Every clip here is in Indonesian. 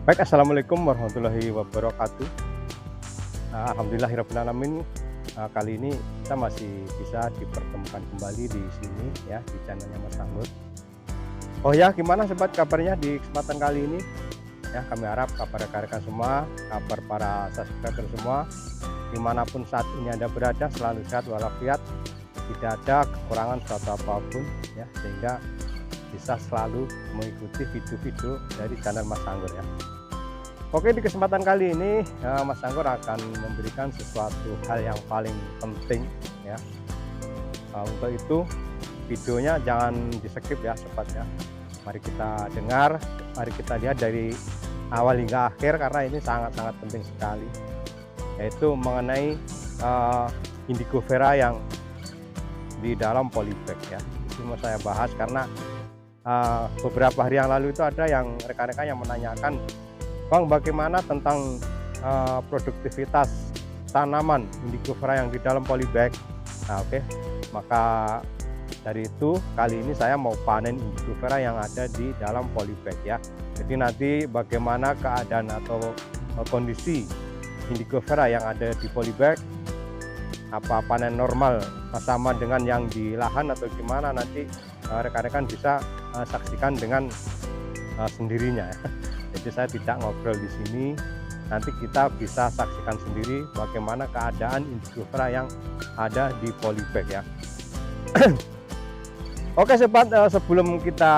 Baik, assalamualaikum warahmatullahi wabarakatuh. Alhamdulillahirabbil alamin. Kali ini kita masih bisa dipertemukan kembali di sini ya, di channelnya Mas Anggur. Oh ya, gimana sobat kabarnya di kesempatan kali ini? Ya, kami harap kabar rekan-rekan semua, kabar para subscriber semua, dimanapun saat ini Anda berada, selalu sehat walafiat, tidak ada kekurangan suatu apapun ya, sehingga bisa selalu mengikuti video-video dari channel Mas Anggur ya. Oke, di kesempatan kali ini Mas Anggur akan memberikan sesuatu hal yang paling penting ya. Untuk itu videonya jangan di skip ya sobat ya. Mari kita dengar, mari kita lihat dari awal hingga akhir karena ini sangat-sangat penting sekali, yaitu mengenai indigo vera yang di dalam polybag ya. Itu mau saya bahas karena beberapa hari yang lalu itu ada yang rekan-rekan yang menanyakan, Bang, bagaimana tentang produktivitas tanaman indigo vera yang di dalam polybag. Nah, oke, maka dari itu kali ini saya mau panen indigo vera yang ada di dalam polybag ya. Jadi nanti bagaimana keadaan atau kondisi indigo vera yang ada di polybag, apa panen normal sama dengan yang di lahan atau gimana, nanti rekan-rekan bisa saksikan dengan sendirinya ya. Jadi saya tidak ngobrol di sini, nanti kita bisa saksikan sendiri bagaimana keadaan indigo vera yang ada di polybag ya. Oke sobat, sebelum kita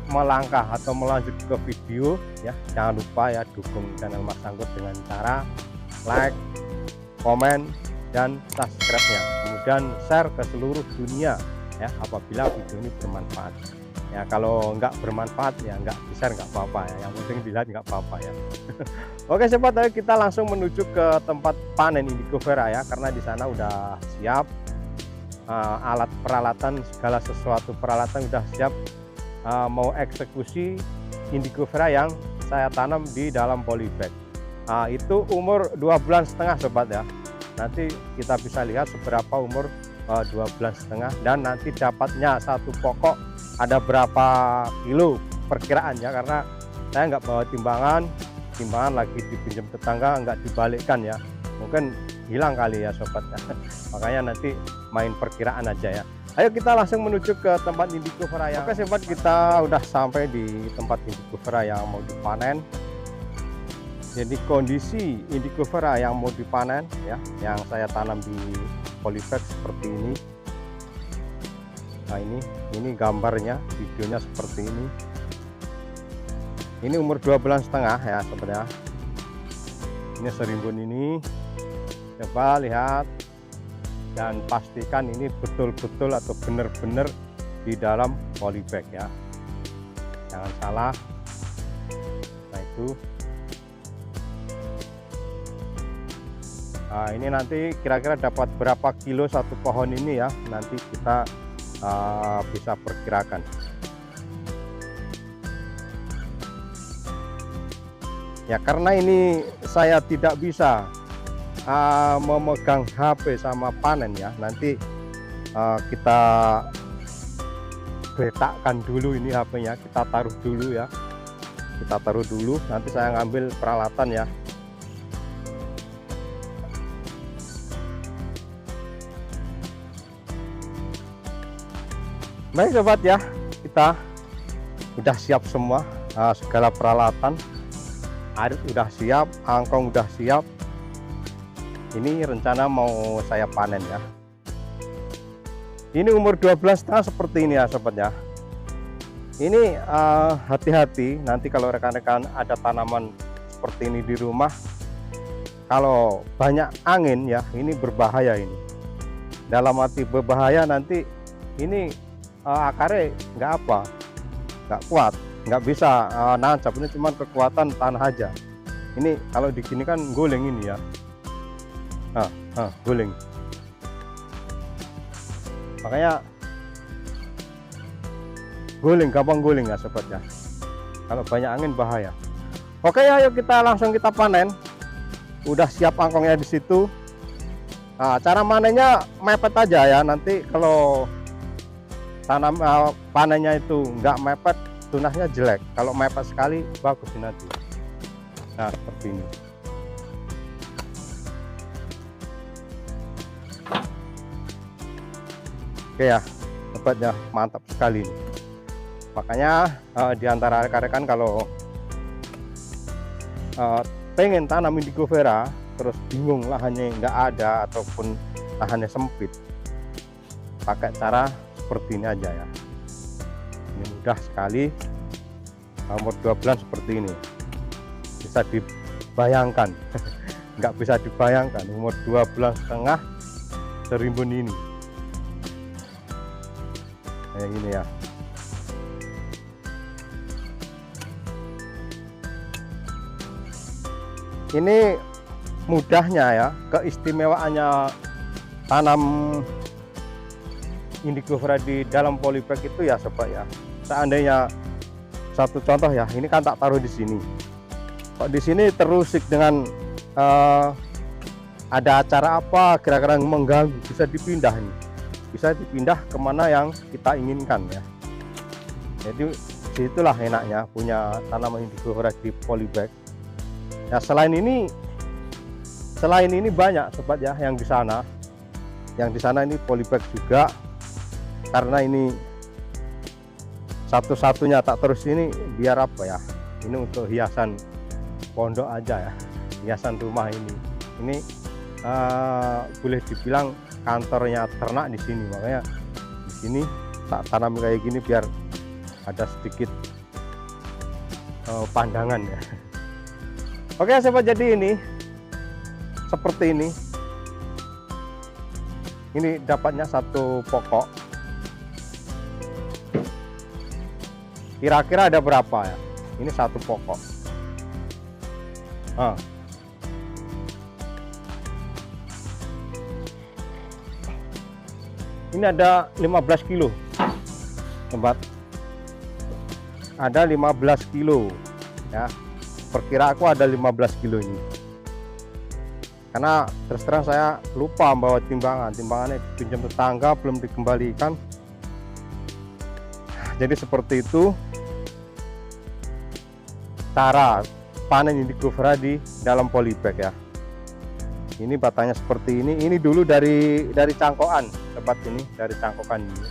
melangkah atau melanjut ke video ya, jangan lupa ya dukung channel Mas Anggur dengan cara like, komen, dan subscribe-nya. Kemudian share ke seluruh dunia ya apabila video ini bermanfaat. Ya kalau nggak bermanfaat ya nggak di-share nggak apa-apa ya, yang penting dilihat nggak apa-apa ya. Oke sobat, ayo kita langsung menuju ke tempat panen indigo vera ya, karena di sana udah siap alat peralatan, segala sesuatu peralatan udah siap mau eksekusi indigo vera yang saya tanam di dalam polybag. Itu umur 2,5 bulan sobat ya. Nanti kita bisa lihat seberapa umur 2,5 bulan dan nanti dapatnya satu pokok ada berapa kilo perkiraannya, karena saya nggak bawa timbangan lagi dipinjam tetangga, nggak dibalikkan ya, mungkin hilang kali ya sobat ya. Makanya nanti main perkiraan aja ya. Ayo kita langsung menuju ke tempat indigo vera ya. Oke sobat, kita udah sampai di tempat indigo vera yang mau dipanen. Jadi kondisi indigo vera yang mau dipanen ya, yang saya tanam di polybag seperti ini. Nah ini gambarnya, videonya seperti ini. Ini umur 2,5 bulan ya sebenarnya. Ini serimbun ini, coba lihat dan pastikan ini betul-betul atau benar-benar di dalam polybag ya, jangan salah. Nah itu, nah ini nanti kira-kira dapat berapa kilo satu pohon ini ya, nanti kita bisa perkirakan ya, karena ini saya tidak bisa memegang HP sama panen ya. Nanti kita letakkan dulu ini HP-nya, kita taruh dulu ya, kita taruh dulu, nanti saya ngambil peralatan ya. Baik sobat ya, kita udah siap semua, segala peralatan, arit udah siap, angkong udah siap. Ini rencana mau saya panen ya. Ini umur 12,5 seperti ini ya sobat ya. Ini hati-hati nanti kalau rekan-rekan ada tanaman seperti ini di rumah, kalau banyak angin ya, ini berbahaya ini. Dalam arti berbahaya, nanti ini akarnya nggak kuat, nggak bisa nancap. Ini cuma kekuatan tanah aja. Ini kalau digini kan guling ini ya, guling. Makanya guling, gampang guling ya sobat ya. Kalau banyak angin bahaya. Oke, ayo kita langsung kita panen. Udah siap angkongnya di situ. Cara manennya mepet aja ya. Nanti kalau tanam panennya itu nggak mepet, tunasnya jelek. Kalau mepet sekali bagus nanti. Nah, seperti ini. Oke ya, sobat ya, mantap sekali ini. Makanya di antara rekan-rekan kalau pengen tanam indigo vera terus bingung lahannya nggak ada ataupun lahannya sempit, pakai cara seperti ini aja ya. Ini mudah sekali. Umur 2 bulan seperti ini, bisa dibayangkan. Nggak bisa dibayangkan umur 2 bulan setengah serimbun ini kayak gini ya. Ini mudahnya ya, keistimewaannya tanam indigo vera di dalam polybag itu ya sobat ya. Seandainya satu contoh ya, ini kan tak taruh di sini. Kok di sini terusik dengan ada acara apa kira-kira mengganggu, bisa dipindah nih, bisa dipindah kemana yang kita inginkan ya. Jadi situlah enaknya punya tanaman indigo vera di polybag. Nah, selain ini banyak sobat ya yang di sana. Yang di sana ini polybag juga, karena ini satu-satunya tak terus ini biar apa ya? Ini untuk hiasan pondok aja ya, hiasan rumah ini. Ini boleh dibilang kantornya ternak di sini, makanya di sini tak tanam kayak gini biar ada sedikit pandangan ya. Oke sobat, jadi ini seperti ini. Ini dapatnya satu pokok. Kira-kira ada berapa ya? Ini satu pokok. Ini ada 15 kilo sobat, ada 15 kilo ya. Perkira aku ada 15 kilo ini, karena terus terang saya lupa bawa timbangannya dipinjam tetangga, belum dikembalikan. Jadi seperti itu cara panen indigo vera di dalam polybag ya. Ini batangnya seperti ini dulu dari cangkokan sobat, ini dari cangkokan ini.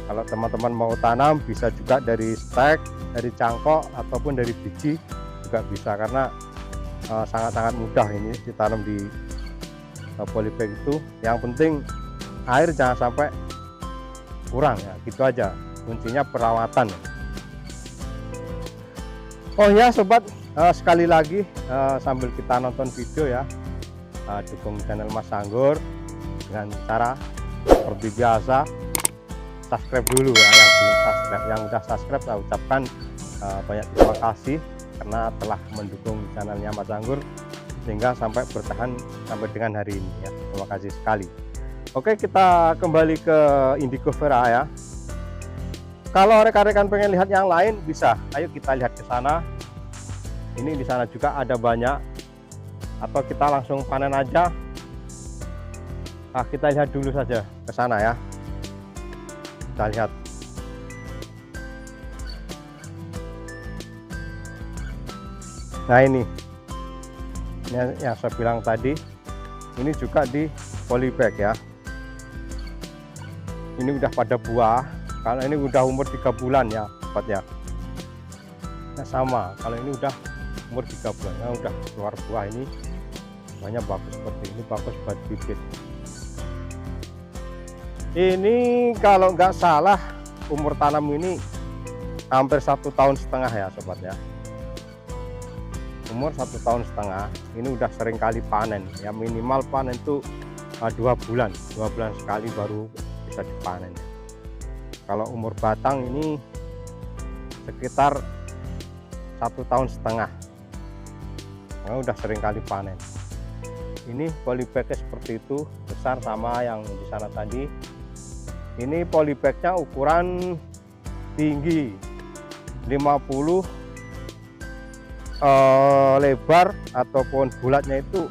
Kalau teman-teman mau tanam bisa juga dari stek, dari cangkok ataupun dari biji juga bisa, karena sangat-sangat mudah ini ditanam di polybag itu. Yang penting air jangan sampai kurang ya, gitu aja, kuncinya perawatan. Oh ya sobat, sekali lagi sambil kita nonton video ya, dukung channel Mas Anggur dengan cara seperti biasa subscribe dulu ya. Yang belum subscribe, yang udah subscribe saya ucapkan banyak terima kasih karena telah mendukung channelnya Mas Anggur sehingga sampai bertahan sampai dengan hari ini ya. Terima kasih sekali. Oke, kita kembali ke indigo vera ya. Kalau rekan-rekan pengen lihat yang lain bisa, ayo kita lihat ke sana. Ini di sana juga ada banyak, atau kita langsung panen aja. Nah, kita lihat dulu saja ke sana ya. Kita lihat. Nah, ini yang saya bilang tadi, ini juga di polybag ya. Ini udah pada buah, karena ini udah umur 3 bulan ya sobat ya. Nah, sama kalau ini udah umur 3 bulan ya, udah keluar buah. Ini banyak bagus seperti ini, bagus buat bibit. Ini kalau nggak salah umur tanam ini hampir 1,5 tahun ya sobat ya. Umur 1,5 tahun, ini udah sering kali panen ya, minimal panen itu 2 bulan sekali baru bisa dipanen ya. Kalau umur batang ini sekitar 1,5 tahun, nah, udah sering kali panen. Ini polybagnya seperti itu, besar sama yang di sana tadi. Ini polybagnya ukuran tinggi 50, lebar ataupun bulatnya itu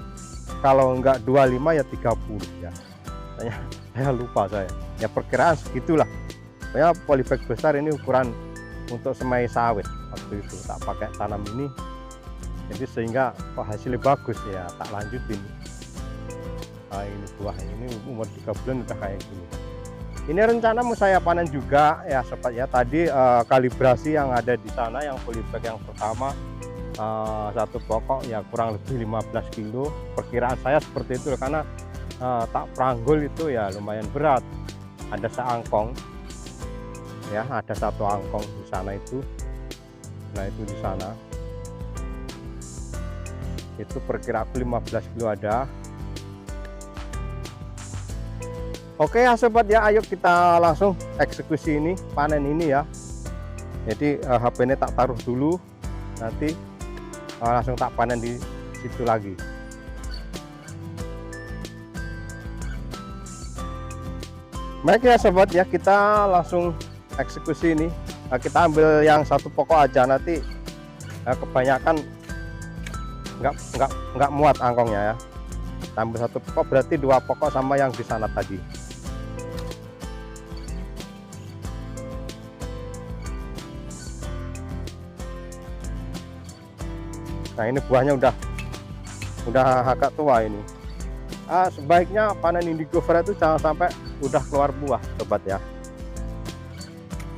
kalau enggak 25 ya 30 ya. Saya lupa saya. Ya perkiraan segitulah. Ya polybag besar ini ukuran untuk semai sawit. Waktu itu tak pakai tanam ini Jadi sehingga hasilnya bagus ya, tak lanjutin. Nah, ini buah ini umur 3 bulan udah kayak gini. Ini rencana mau saya panen juga ya sobat ya. Tadi kalibrasi yang ada di sana yang polybag yang pertama, satu pokok ya kurang lebih 15 kilo. Perkiraan saya seperti itu karena tak peranggul itu ya lumayan berat. Ada seangkong ya, ada satu angkong di sana itu. Nah itu di sana itu perkiraan 15 kilo ada. Oke ya sobat ya, ayo kita langsung eksekusi ini, panen ini ya. Jadi HP ini tak taruh dulu, nanti langsung tak panen di situ lagi. Baik ya sobat ya, kita langsung eksekusi ini. Kita ambil yang satu pokok aja, nanti kebanyakan nggak muat angkongnya ya. Kita ambil satu pokok, berarti 2 pokok sama yang di sana tadi. Nah ini buahnya udah agak tua ini. Sebaiknya panen indigo vera itu jangan sampai udah keluar buah sobat ya,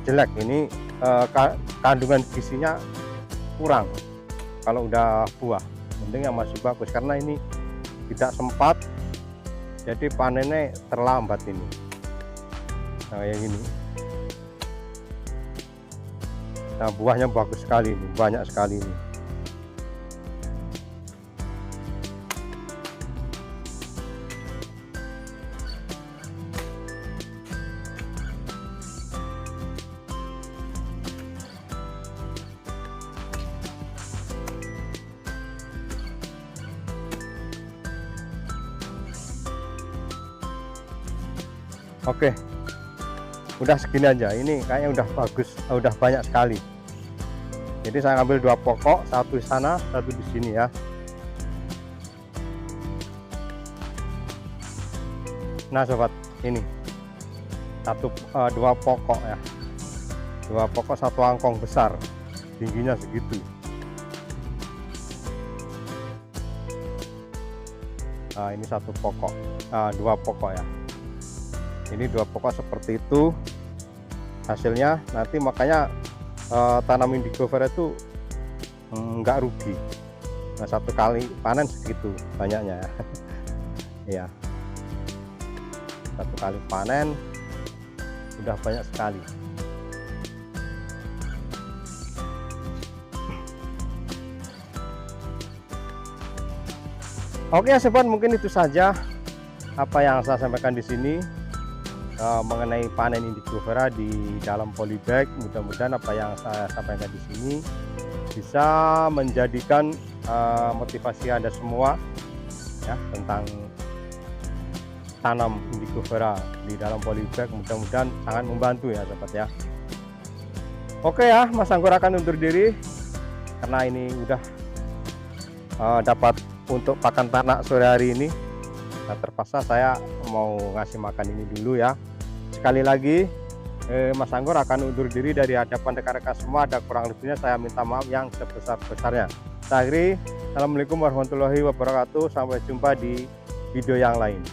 jelek ini. Kandungan gizinya kurang kalau udah buah. Mending yang masih bagus, karena ini tidak sempat jadi panennya terlambat ini. Nah yang ini, nah buahnya bagus sekali ini, banyak sekali ini. Oke, udah segini aja. Ini kayaknya udah bagus, udah banyak sekali. Jadi saya ambil 2 pokok, satu di sana, satu di sini ya. Nah sobat, ini 2 pokok ya, 2 pokok, 1 angkong besar, tingginya segitu. Nah ini 1 pokok, 2 pokok ya. Ini 2 pokok seperti itu hasilnya. Nanti makanya tanam indigo vera itu nggak rugi. Nah 1 kali panen segitu banyaknya ya. Ya 1 kali panen udah banyak sekali. Oke ya sobat, mungkin itu saja apa yang saya sampaikan di sini mengenai panen indigo vera di dalam polybag. Mudah-mudahan apa yang saya sampaikan di sini bisa menjadikan motivasi Anda semua ya tentang tanam indigo vera di dalam polybag. Mudah-mudahan sangat membantu ya sobat ya. Oke ya, Mas Anggur akan undur diri karena ini udah dapat untuk pakan ternak sore hari ini. Nah, terpaksa saya mau ngasih makan ini dulu ya. Sekali lagi Mas Anggur akan undur diri dari hadapan rekan-rekan semua. Ada kurang lebihnya saya minta maaf yang sebesar-besarnya. Saya akhiri, assalamualaikum warahmatullahi wabarakatuh. Sampai jumpa di video yang lain.